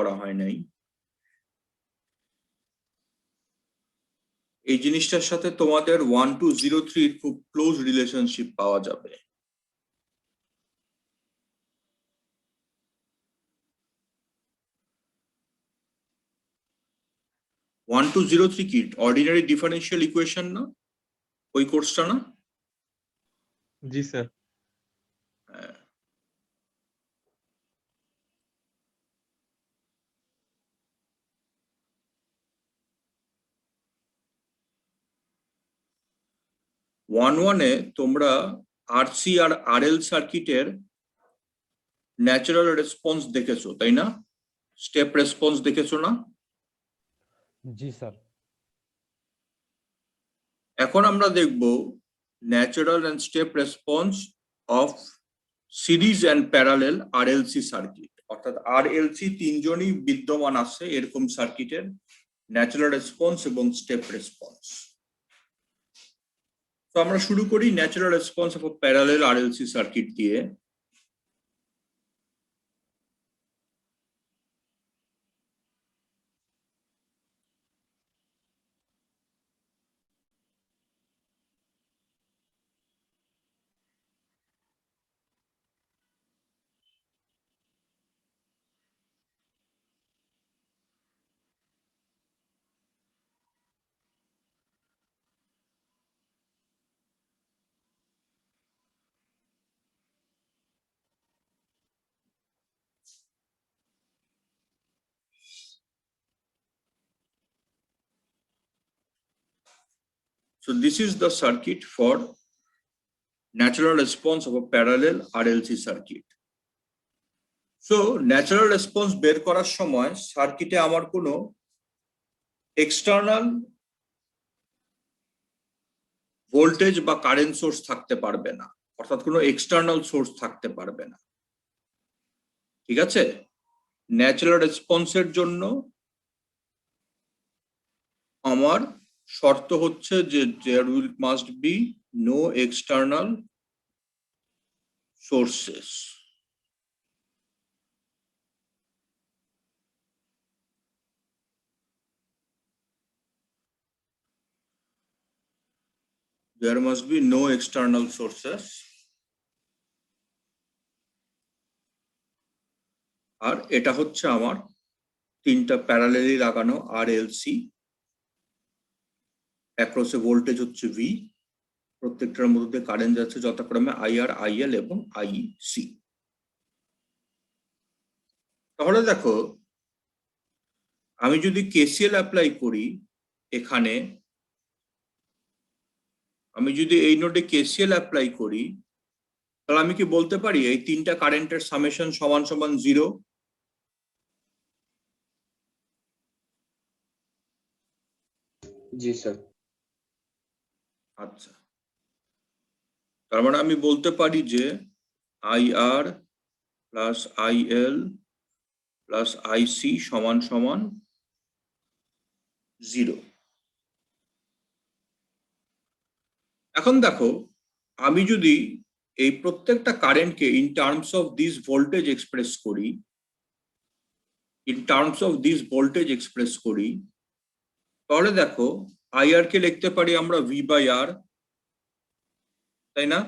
করা হয় নাই। এই জিনিসটার সাথে তোমাদের 1203 খুব ক্লোজ রিলেশনশিপ পাওয়া যাবে। ওয়ান টু জিরো থ্রি কি অর্ডিনারি ডিফারেন্সিয়াল ইকুয়েশন না, ওই কোর্সটা না? জি স্যার। হ্যাঁ। ওয়ানে তোমরা আরসি আর আরএল সার্কিটের ন্যাচারাল রেসপন্স দেখেছো, তাই না? স্টেপ রেসপন্স দেখেছো না? জি স্যার। এখন আমরা দেখব natural and step response of series and parallel RLC circuit, অর্থাৎ আরএলসি তিনজনই বিদ্যমান আছে এরকম সার্কিটের ন্যাচারাল রেসপন্স এবং স্টেপ রেসপন্স। তো আমরা শুরু করি natural response of parallel RLC circuit দিয়ে। So this is the circuit for natural response of a parallel RLC circuit. So natural response বের করার সময় সার্কিটে আমার কোনো এক্সটার্নাল ভোল্টেজ বা কারেন্ট সোর্স থাকতে পারবে না, অর্থাৎ কোনো এক্সটার্নাল সোর্স থাকতে পারবে না। ঠিক আছে? ন্যাচারাল রেসপন্সের জন্য আমার শর্ত হচ্ছে যে there must be no external sources. There must be no external sources. আর এটা হচ্ছে আমার তিনটা প্যারালালি লাগানো আরএলসি, অ্যাক্রসে ভোল্টেজ হচ্ছে ভি, প্রত্যেকটার মধ্যে কারেন্ট যাচ্ছে যথাক্রমে আইআর, আইএল এবং আইসি। তাহলে দেখো, আমি যদি কেসিএল অ্যাপ্লাই করি এখানে, আমি যদি এই নোডে কেসিএল অ্যাপ্লাই করি, তাহলে আমি কি বলতে পারি এই তিনটা কারেন্টের সামেশন সমান সমান 0? জি স্যার। আচ্ছা, তার মানে আমি বলতে পারি যে IR plus IL plus IC সমান সমান 0। এখন দেখো, আমি যদি এই প্রত্যেকটা কারেন্টকে in terms of this voltage express করি, তাহলে দেখো আইআর কে লিখতে পারি আমরা ভি বাই আর, তাই না?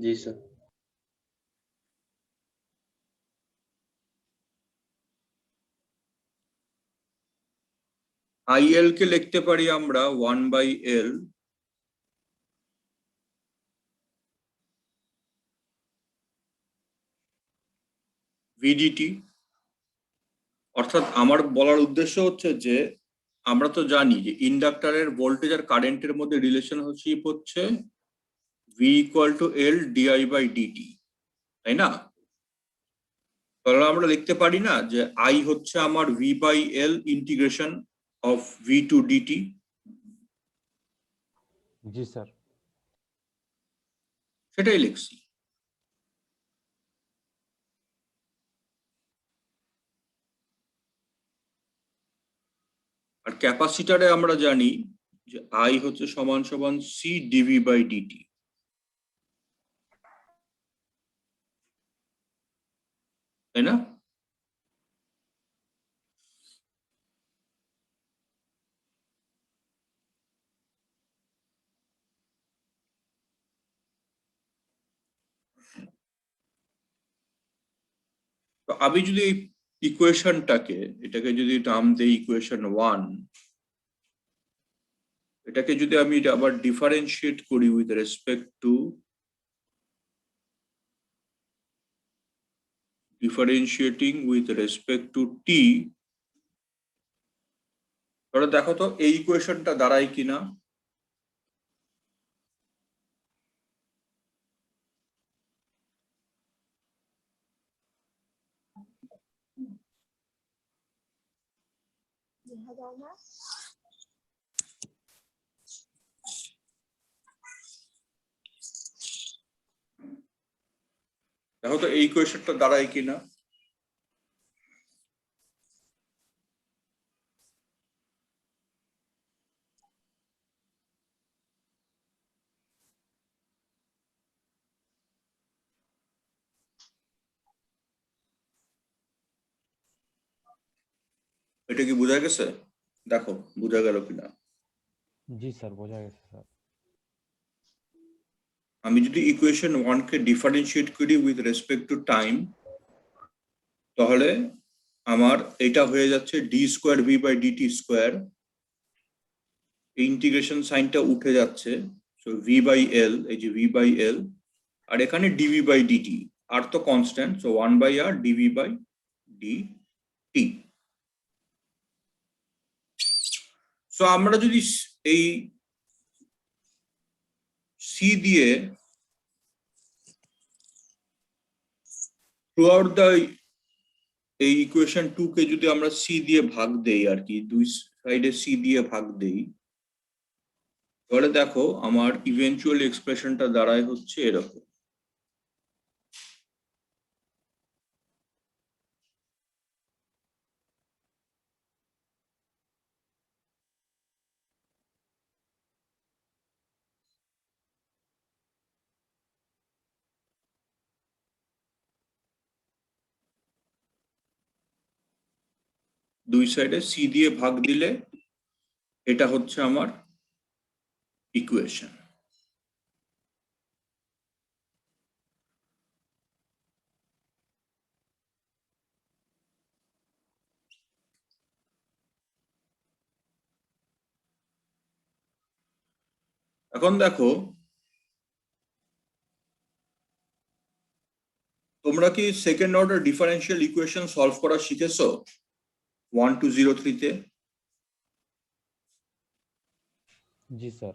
জি স্যার। আইএল কে লিখতে পারি আমরা 1 বাই এল ভিডিটি। অর্থাৎ আমার বলার উদ্দেশ্য হচ্ছে যে আমরা তো জানি যে ইন্ডাক্টরের ভোল্টেজ আর কারেন্টের মধ্যে রিলেশনশিপ হচ্ছে V equal to L di by dt, তাই না? তাহলে আমরা লিখতে পারি না যে আই হচ্ছে আমার V by L integration of V to dt? জি স্যার। সেটাই লিখছি। আর ক্যাপাসিটারে আমরা জানি যে আই হচ্ছে সমান সমান সি ডিভি বাই ডিটি, তাই তাই না? তো আমি যদি এই ইকুয়েশনটাকে, এটাকে যদি নাম দেই ইকুয়েশন 1, এটাকে যদি আমি আবার ডিফারেন্সিয়েট করি উইথ রেসপেক্ট টু t, তাহলে দেখো তো এই ইকুয়েশনটা দাঁড়ায় কিনা। দেখো তো এই ইকুয়েশনটা দাঁড়ায় কিনা। এটা কি বোঝা গেছে? দেখো বোঝা গেল কিনা। জি স্যার, বোঝা গেছে স্যার। আমি যদি ইকুয়েশন 1 কে ডিফারেন্সিয়েট করি উইথ রেসপেক্ট টু টাইম, তাহলে আমার এটা হয়ে যাচ্ছে d square V by dt square. Integration সাইনটা উঠে যাচ্ছে, সো ভি বাই এল, এই যে ভি বাই এল, আর এখানে ডিভি বাই ডিটি, আর তো constant, so 1 by R dV by dt. So আমরা যদি এই সি দিয়ে থ্রু আউট দ্য এই ইকুয়েশন 2 কে যদি আমরা সি দিয়ে ভাগ দেই, আর কি দুই সাইডে সি দিয়ে ভাগ দেই, তাহলে দেখো আমার ইভেন্চুয়াল এক্সপ্রেশনটা দাঁড়ায় হচ্ছে এরকম। দুই সাইডে সি দিয়ে ভাগ দিলে এটা হচ্ছে আমার ইকুয়েশন। এখন দেখো, তোমরা কি second order differential equation solve করা শিখেছো 1 to 0 3 তে? জি স্যার।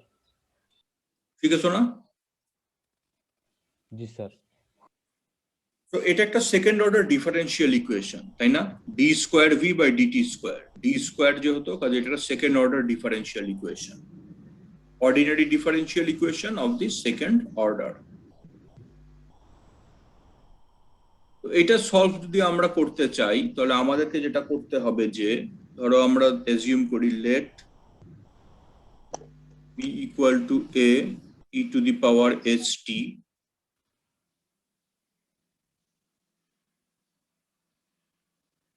শিখেছো না? জি স্যার। তো এটা একটা সেকেন্ড অর্ডার ডিফারেন্সিয়াল ইকুয়েশন, তাই না? D square V by dt square, d square যেহেতু কাজে এটা second order differential equation, ordinary differential equation of the second order. তো এটা সলভ যদি আমরা করতে চাই, তাহলে আমাদেরকে যেটা করতে হবে যে, ধরো আমরা অ্যাজিউম করি let be equal to A e to the power s t.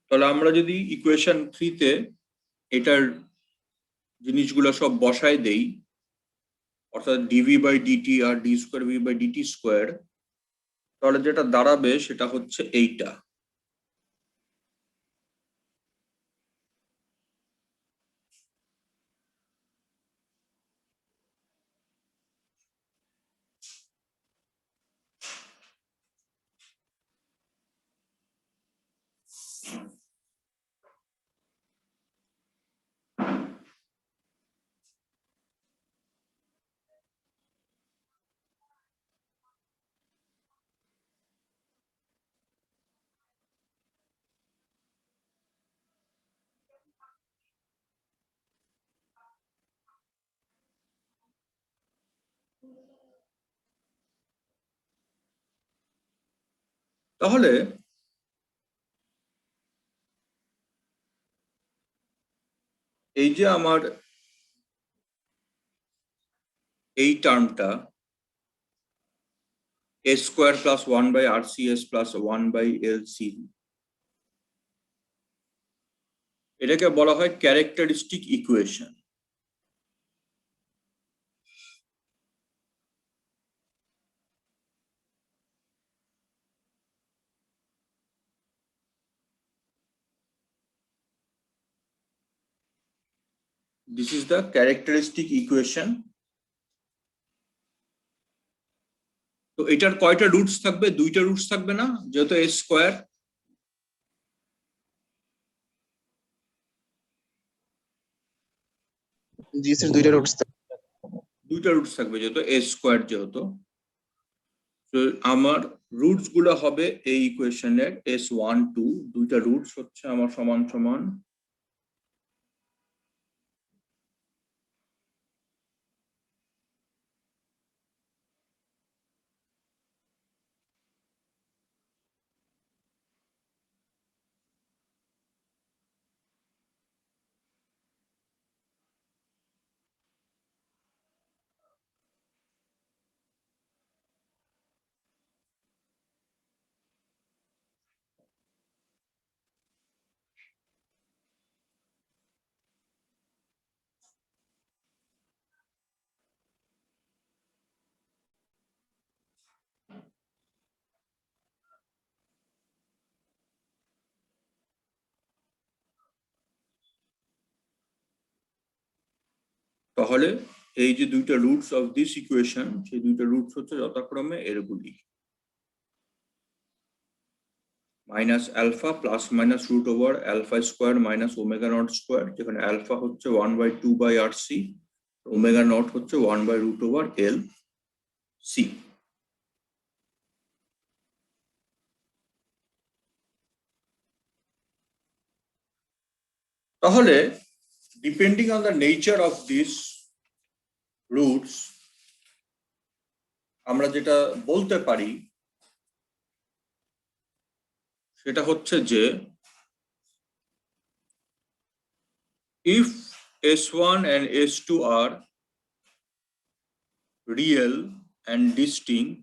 তাহলে আমরা যদি ইকুয়েশন 3 তে এটার জিনিসগুলো সব বসায় দেই, অর্থাৎ ডিভি বাই ডিটি আর d square V by dt square, তাহলে যেটা দাঁড়াবে সেটা হচ্ছে এইটা। তাহলে এই যে আমার এই টার্মটা a square plus 1 by R C S plus 1 by L C, এটাকে বলা হয় characteristic equation. This is the characteristic equation. তো এটার কয়টা রুটস থাকবে? দুইটা রুটস থাকবে না, যেহেতু এ স্কোয়ার। জি স্যার, দুইটা রুটস। দুইটা রুটস থাকবে যেহেতু এ স্কোয়ার, যেহেতু তো আমার রুটস গুলো হবে এই ইকুয়েশনের S1 2, দুইটা রুটস হচ্ছে আমার সমান সমান তাহলে এই যে দুইটা রুটস অফ দিস ইকুয়েশন, সেই দুইটা রুটস হচ্ছে যথাক্রমে এরগুলি: minus alpha plus minus root over alpha square minus omega naught square, যেখানে আলফা হচ্ছে 1/2/RC, ওমেগা নট হচ্ছে 1/√LC। তাহলে depending on the nature of this roots, আমরা যেটা বলতে পারি সেটা হচ্ছে যে if S1 and S2 are real and distinct,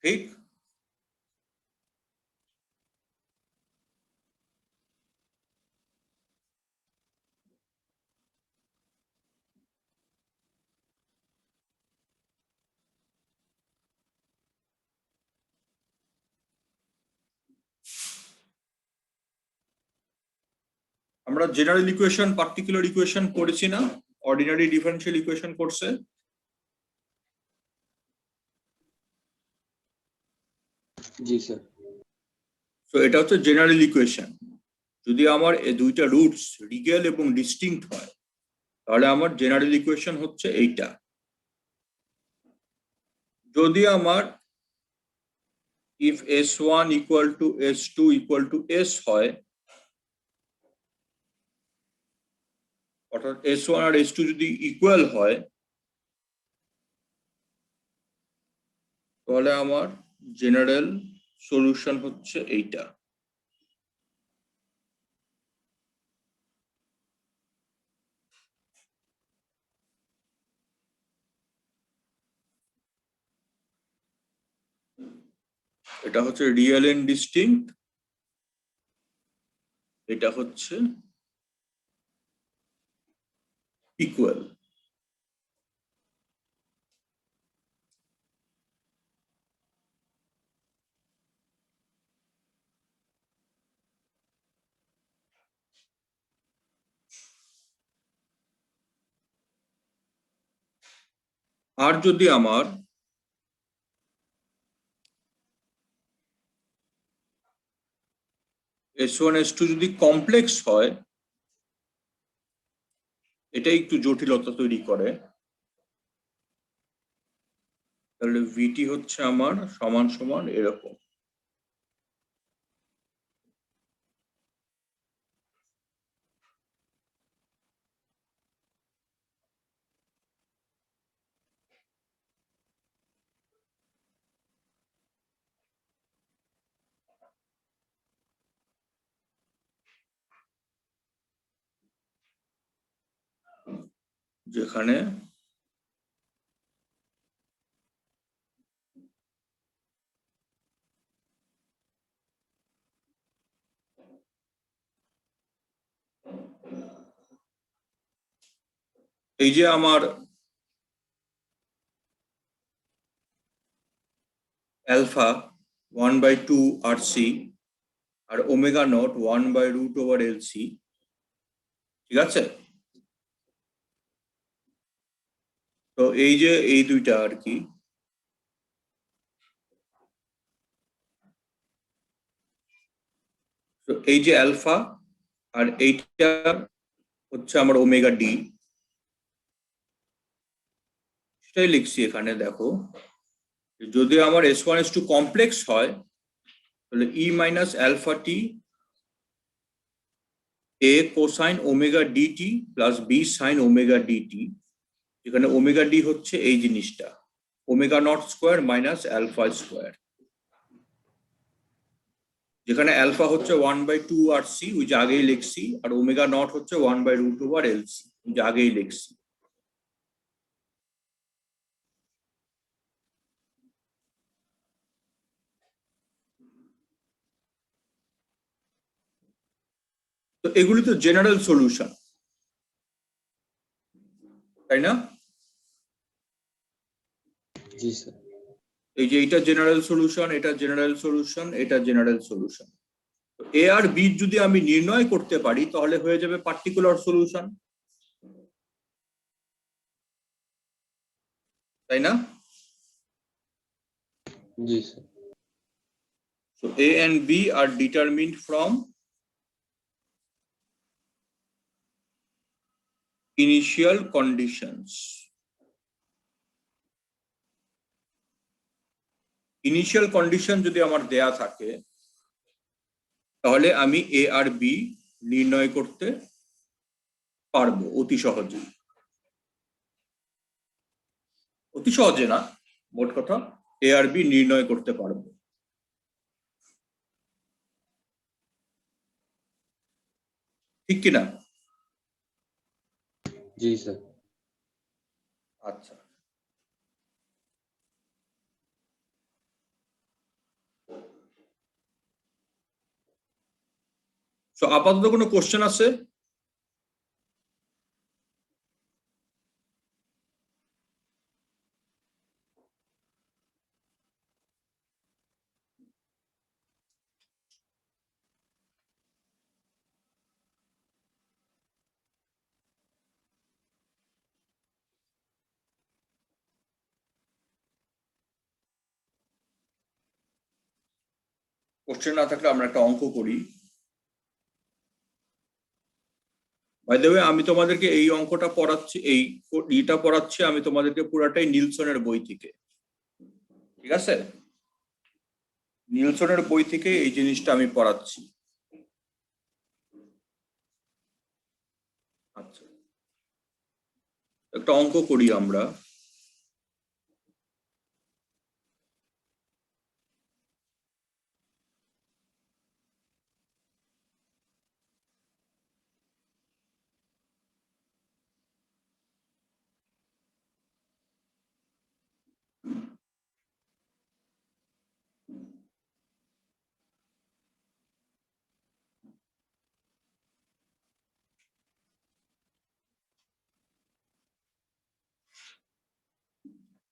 ঠিক? আমরা জেনারেল ইকুয়েশন, পার্টিকুলার ইকুয়েশন করেছি না অর্ডিনারি ডিফারেনশিয়াল ইকুয়েশন কোর্সে? জি স্যার। তো এটা হচ্ছে জেনারেল ইকুয়েশন। যদি আমার এই দুইটা রুটস রিয়েল এবং ডিস্টিংক্ট হয়, তাহলে আমার জেনারেল ইকুয়েশন হচ্ছে এইটা। যদি আমার if S1 equal to S2 equal to S হয়, অর্থাৎ S1 আর S2 যদি ইকুয়াল হয়, তাহলে আমার জেনারেল সলিউশন হচ্ছে এইটা। এটা হচ্ছে রিয়েল এন্ড ডিস্টিংক্ট, এটা হচ্ছে ইকুয়াল। আর যদি আমার S1 S2 যদি কমপ্লেক্স হয়, এটা একটু জটিলতা তৈরি করে, তাহলে ভিটি হচ্ছে আমার সমান সমান এরকম। যেখানে এই যে আমার অ্যালফা 1/2 RC আর ওমেগা নট 1/√/LC, ঠিক আছে? তো এই যে এই দুইটা আর কি, তো এই যে অ্যালফা আর এইটা হচ্ছে আমার ওমেগা ডি, সেটাই লিখছি এখানে। দেখো, যদি আমার S1 S2 কমপ্লেক্স হয় তাহলে E minus alpha t A cosine omega dt plus B sine omega dt, যেখানে ওমেগা ডি হচ্ছে এই জিনিসটা, omega naught square minus alpha square, যেখানে অ্যালফা হচ্ছে 1/2 RC, ওই যে আগেই লিখছি, আর ওমেগা নট হচ্ছে 1/√/LC, ওই যে আগেই লিখছি। তো এগুলি তো জেনারেল সলিউশন, তাই না? জি স্যার। এই যে এটা জেনারেল সলিউশন, এটা জেনারেল সলিউশন, এটা জেনারেল সলিউশন। এ আর বি যদি আমি নির্ণয় করতে পারি তাহলে হয়ে যাবে পার্টিকুলার সলিউশন, তাই না? জি sir. So A and B are determined from initial conditions. Initial condition যদি আমার দেয়া থাকে তাহলে আমি এ আর বি নির্ণয় করতে পারবো অতি সহজে, অতি সহজে না, মোট কথা এ আর বি নির্ণয় করতে পারবো, ঠিক কিনা? জি স্যার। আচ্ছা, তো আপাতত কোনো কোশ্চেন আছে? কোশ্চেন না থাকলে আমরা একটা অঙ্ক করি। বাই দ্য ওয়ে, আমি তোমাদেরকে এই অঙ্কটা পড়াচ্ছি, এইটা পড়াচ্ছি আমি তোমাদেরকে পুরাটাই নিলসনের বই থেকে, ঠিক আছে? নিলসনের বই থেকে এই জিনিসটা আমি পড়াচ্ছি। আচ্ছা, একটা অঙ্ক করি আমরা।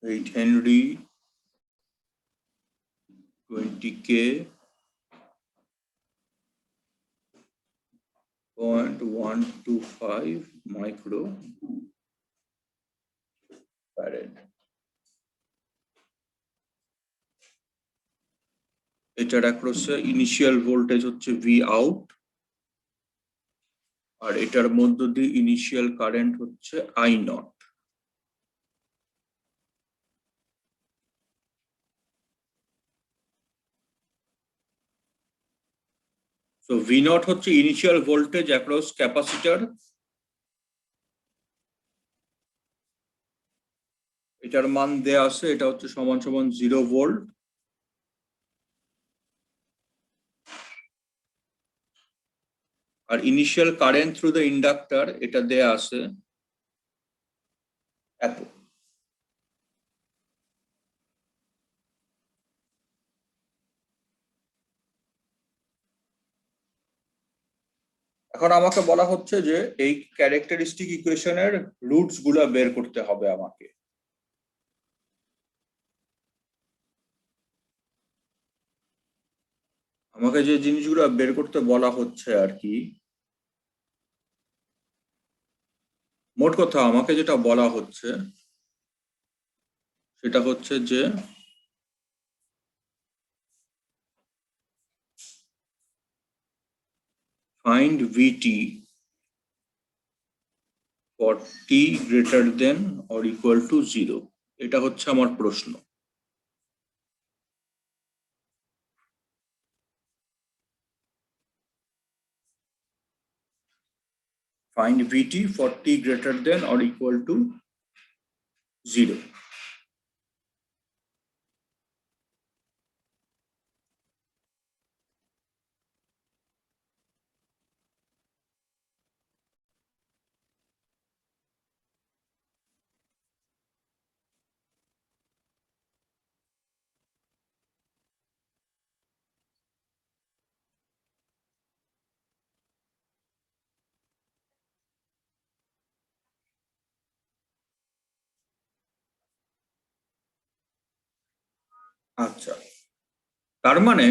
Eight Henry 20K 0.125 microfarad. এটার অ্যাক্রসে ইনিশিয়াল ভোল্টেজ হচ্ছে ভি আউট, আর এটার মধ্য দিয়ে ইনিশিয়াল কারেন্ট হচ্ছে I naught. So V naught হচ্ছে ইনিশিয়াল ভোল্টেজ অ্যাক্রস ক্যাপাসিটর, এটার মান দেয়া আছে, এটা হচ্ছে সমান সমান 0 ভোল্ট। আর initial current through the inductor এটা দেয়া আছে এত। এখন আমাকে বলা হচ্ছে যে এই ক্যারেক্টারিস্টিক ইকুয়েশনের রুটস গুলা বের করতে হবে আমাকে। আমাকে যে জিনিসগুলো বের করতে বলা হচ্ছে আর কি, মোট কথা আমাকে যেটা বলা হচ্ছে সেটা হচ্ছে যে find Vt for t greater than or equal to 0, এটা হচ্ছে আমার প্রশ্ন। Find Vt for t greater than or equal to 0. আচ্ছা, তার মানে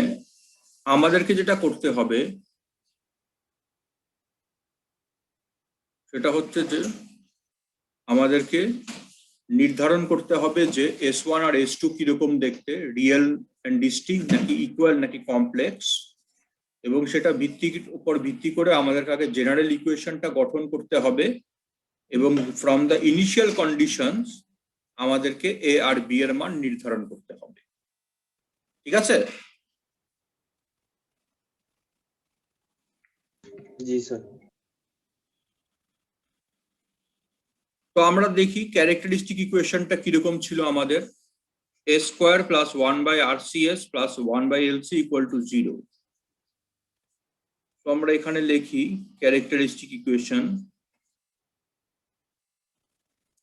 আমাদেরকে যেটা করতে হবে সেটা হচ্ছে যে আমাদেরকে নির্ধারণ করতে হবে যে S1 আর S2 কিরকম দেখতে, রিয়েল এন্ড ডিস্টিংক্ট নাকি ইকুয়াল নাকি কমপ্লেক্স, এবং সেটা উপর ভিত্তি করে আমাদেরকে আগে জেনারেল ইকুয়েশনটা গঠন করতে হবে, এবং ফ্রম দ্য ইনিশিয়াল কন্ডিশনস আমাদেরকে এ আর বি এর মান নির্ধারণ করতে হবে। ঠিক আছে? জি স্যার। তো আমরা দেখি ক্যারেক্টারিস্টিক ইকুয়েশনটা কিরকম ছিল আমাদের। a square plus 1/RCS plus 1/LC equal to 0। তো আমরা এখানে লিখি characteristic equation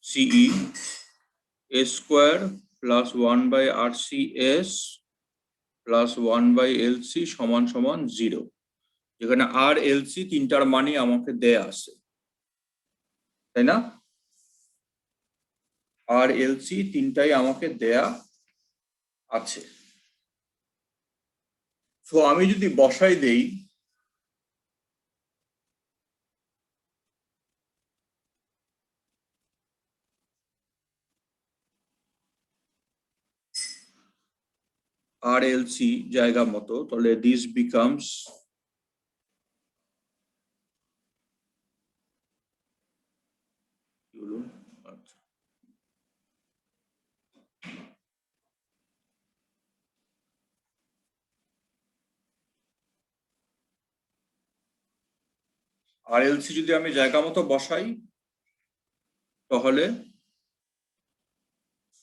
CE a square plus 1/RCS plus 1/LC সমান সমান 0, যেখানে আর LC তিনটার মানই আমাকে দেয়া আছে, তাই না? আর LC তিনটাই আমাকে দেয়া আছে। তো আমি যদি বসাই দেই RLC জায়গা মতো, তাহলে দিস বিকামস RLC যদি আমি জায়গা মতো বসাই তাহলে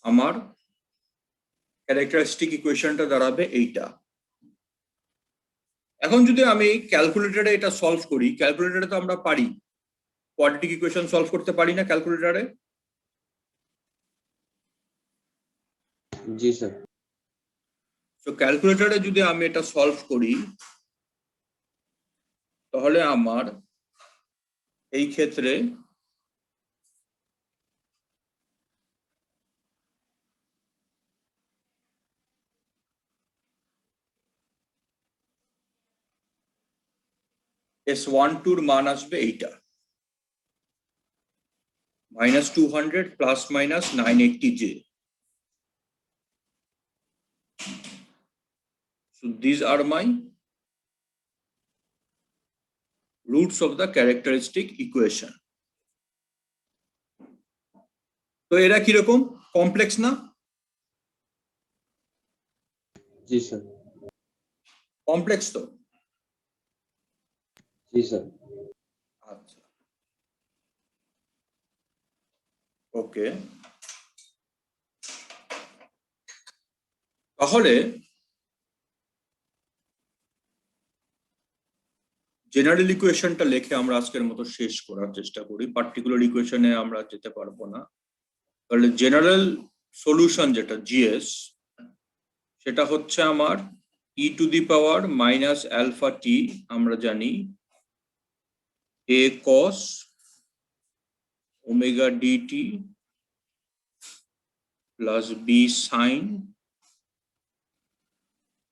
আমার ক্যারেক্টারিস্টিক ইকুয়েশনটা দাঁড়াবে এইটা। এখন যদি আমি ক্যালকুলেটরে এটা সলভ করি, ক্যালকুলেটরে তো আমরা পারি কোয়াড্রেটিক ইকুয়েশন সলভ করতে পারি না ক্যালকুলেটরে? জি স্যার। তো ক্যালকুলেটরে যদি আমি এটা সলভ করি তাহলে আমার এই ক্ষেত্রে S12 এর মান আসবে এইটা, -200 plus minus 980J। So these are my roots of the characteristic equation. তো এরা কিরকম, কমপ্লেক্স না? জি স্যার। কমপ্লেক্স তো? জি স্যার। আচ্ছা, ওকে। তাহলে জেনারেল ইকুয়েশনটা লিখে আমরা আজকের মতো শেষ করার চেষ্টা করি, পার্টিকুলার ইকুয়েশনে আমরা যেতে পারবো না। তাহলে জেনারেল সলিউশন যেটা জিএস সেটা হচ্ছে আমার e to the power minus alpha t, আমরা জানি A cos omega dt plus B sine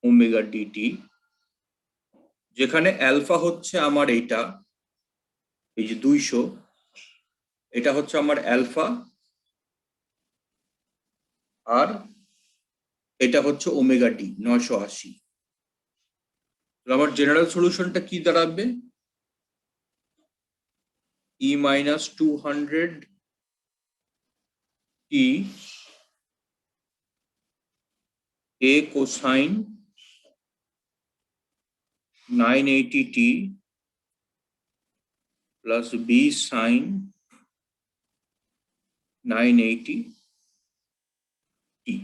omega dt, যেখানে অ্যালফা হচ্ছে আমার এইটা, এই যে 200, এটা হচ্ছে আমার অ্যালফা, আর এটা হচ্ছে ওমেগা ডি 980। আমার জেনারেল সলিউশনটা কি দাঁড়াবে? E minus 200 t A cosine 980 t plus B sine 980 t.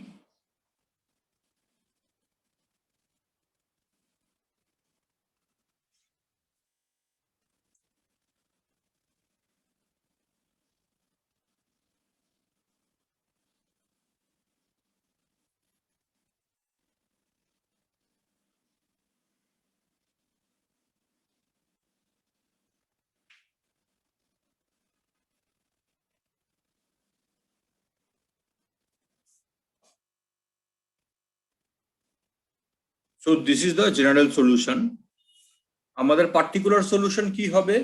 So this is the general solution. আমাদের পার্টিকুলার সলিউশন কি হবে?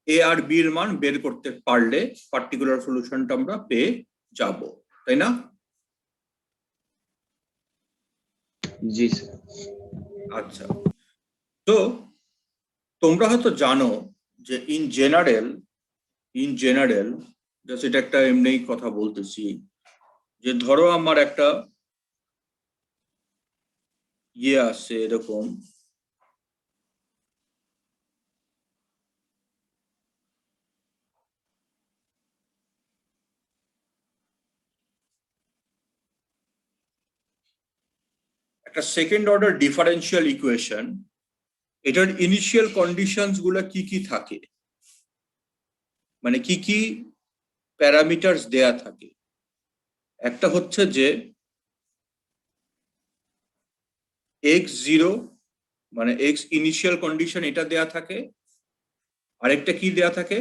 এ আর বি এর মান বের করতে পারলে পার্টিকুলার সলিউশনটা আমরা পেয়ে যাব, তাই না? জি স্যার। আচ্ছা, তো তোমরা হয়তো জানো যে ইন জেনারেল জাস্ট এটা একটা এমনি কথা বলতেছি, যে ধরো আমার একটা ইয়ে আছে এরকম, একটা সেকেন্ড অর্ডার ডিফারেন্সিয়াল ইকুয়েশন, এটার ইনিশিয়াল কন্ডিশনস গুলো কি কি থাকে, মানে কি কি প্যারামিটারস দেয়া থাকে। একটা হচ্ছে যে x0 মানে x ইনিশিয়াল কন্ডিশন এটা দেয়া থাকে, আরেকটা কি দেয়া থাকে,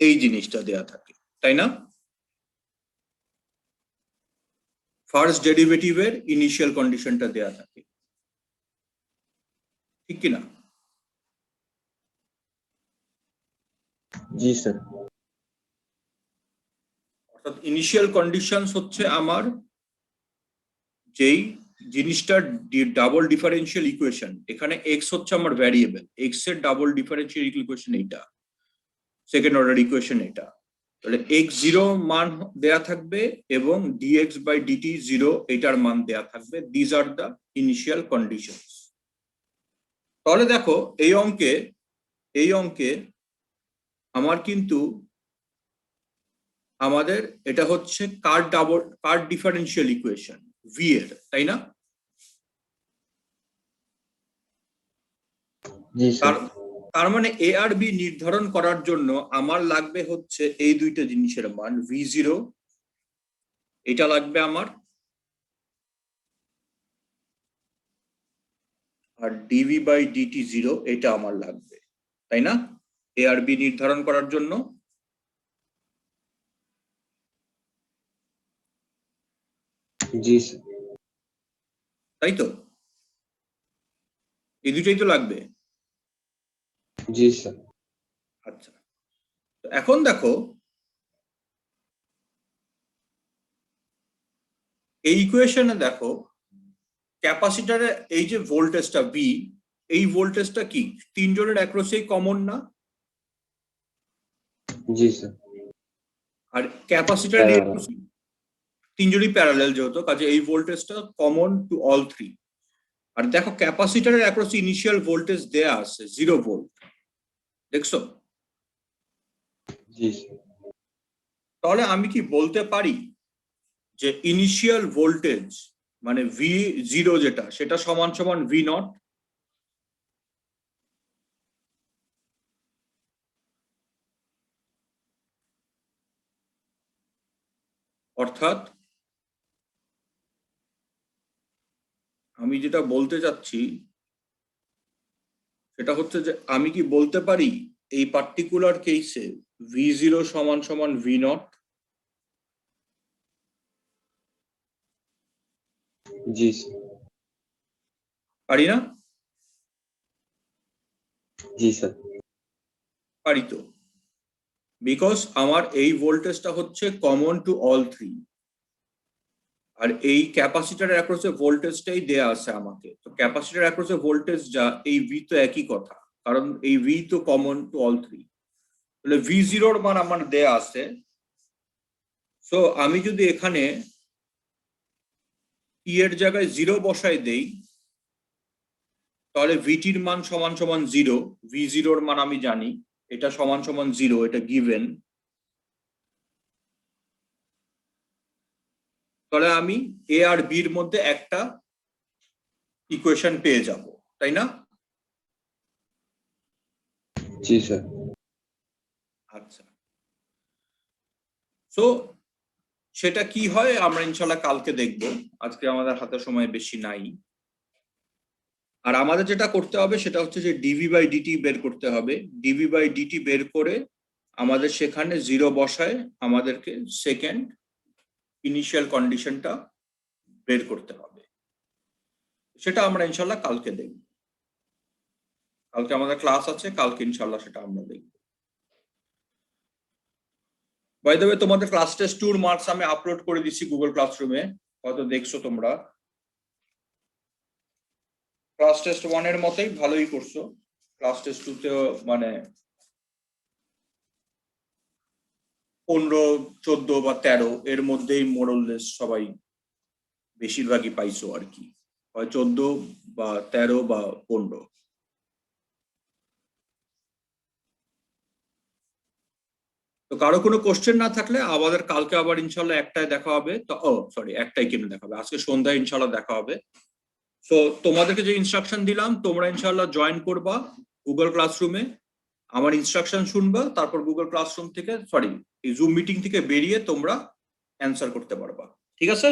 এই জিনিসটা দেয়া থাকে, তাই না? ফার্স্ট ডেরিভেটিভের ইনিশিয়াল কন্ডিশনটা দেয়া থাকে, ঠিক কিনা? জি স্যার। অর্থাৎ ইনিশিয়াল কন্ডিশনস হচ্ছে আমার যেই জিনিসটার ডাবল ডিফারেন্সিয়াল ইকুয়েশন, এখানে এক্স হচ্ছে আমার ভ্যারিয়েবল, এক্স এর ডাবল ডিফারেন্সিয়াল ইকুয়েশন এইটা, সেকেন্ড অর্ডার ইকুয়েশন এটা। তাহলে x0 মান দেয়া থাকবে এবং dx বাই dt 0 এটার মান দেয়া থাকবে। These are the initial conditions. তাহলে দেখো এই অঙ্কে আমার কিন্তু আমাদের এটা হচ্ছে কার ডিফারেন্সিয়াল ইকুয়েশন v এর, তাই না? জি স্যার। তার মানে এ আর বি নির্ধারণ করার জন্য আমার লাগবে হচ্ছে এই দুইটা জিনিসের মান, v0 এটা লাগবে আমার, আর ডিভি বাই ডিটি 0 এটা আমার লাগবে, তাই না? এ আর বি নির্ধারণ করার জন্য। জি স্যার। তাই তো, এই দুটোই তো লাগবে। জি স্যার। আচ্ছা, তো এখন দেখো এই ইকুয়েশনে দেখো ক্যাপাসিটরে এই যে ভোল্টেজটা ভি, এই ভোল্টেজটা কি তিনজনের অ্যাক্রসেই কমন না? জি স্যার। আর ক্যাপাসিটর তিনজনই প্যারালাল, যেহেতু কাজে এই ভোল্টেজটা কমন টু অল থ্রি। আর দেখো ক্যাপাসিটরের অ্যাক্রস ইনিশিয়াল ভোল্টেজ দেয়া আছে 0 ভোল্ট, দেখছো? জি স্যার। তাহলে আমি কি বলতে পারি যে ইনিশিয়াল ভোল্টেজ মানে V0 যেটা সেটা সমান সমান V0, অর্থাৎ আমি যেটা বলতে চাচ্ছি সেটা হচ্ছে যে আমি কি বলতে পারি এই পার্টিকুলার কেসে V0 সমান সমান V0? जी सर। পারি না? जी सर। পারি তো, বিকজ আমার এই ভোল্টেজটা হচ্ছে কমন টু অল থ্রি, আর এই ক্যাপাসিটর অ্যাক্রসে ভোল্টেজটাই দেয়া আছে আমাকে। তো ক্যাপাসিটর অ্যাক্রসে ভোল্টেজ যা, এই ভি তো একই কথা, কারণ এই ভি তো কমন টু অল থ্রি। তাহলে V0 এর মান আমার দেয়া আছে। সো আমি যদি এখানে টি এর জায়গায় 0 বসাই দেই, তাহলে ভিটির মান সমান সমান 0। V0 এর মান আমি জানি, এটা সমান সমান 0, এটা গিভেন। তাহলে আমি এ আর বি এর মধ্যে একটা ইকুয়েশন পেয়ে যাব, তাই না? जी सर। আচ্ছা, সো সেটা কি হয় আমরা ইনশাল্লাহ কালকে দেখব, আজকে আমাদের হাতে সময় বেশি নাই। আর আমাদের যেটা করতে হবে সেটা হচ্ছে যে ডিভি বাই ডিটি বের করতে হবে। ডিভি বাই ডিটি বের করে আমাদের সেখানে 0 বসায় আমাদেরকে সেকেন্ড ইনিশিয়াল কন্ডিশনটা বের করতে হবে। সেটা আমরা ইনশাল্লাহ কালকে দেখব। কালকে আমাদের ক্লাস আছে, কালকে ইনশাল্লাহ সেটা আমরা দেখব। বাই দ্য ওয়ে, তোমাদের ক্লাস টেস্ট 2 এর মার্কস আমি আপলোড করে দিচ্ছি গুগল ক্লাসরুমে, হয়তো দেখছো তোমরা। ক্লাস টেস্ট 1 এর মতোই ভালোই করছো, ক্লাস টেস্ট 2 তেও মানে 15, 14 বা 13 এর মধ্যেই মোরললেস সবাই বেশিরভাগই পাইছো আর কি, হয় 14 বা 13 বা 15। তো কারো কোনো কোশ্চেন না থাকলে আমাদের কালকে আবার ইনশাল্লাহ একটাই দেখা হবে। তো একটাই কেন দেখা হবে, আজকে সন্ধ্যায় ইনশাল্লাহ দেখা হবে। সো তোমাদেরকে যে ইনস্ট্রাকশন দিলাম তোমরা ইনশাল্লাহ জয়েন করবা গুগল ক্লাসরুমে, আমার ইনস্ট্রাকশন শুনবা, তারপর গুগল ক্লাসরুম থেকে এই জুম মিটিং থেকে বেরিয়ে তোমরা অ্যান্সার করতে পারবা। ঠিক আছে?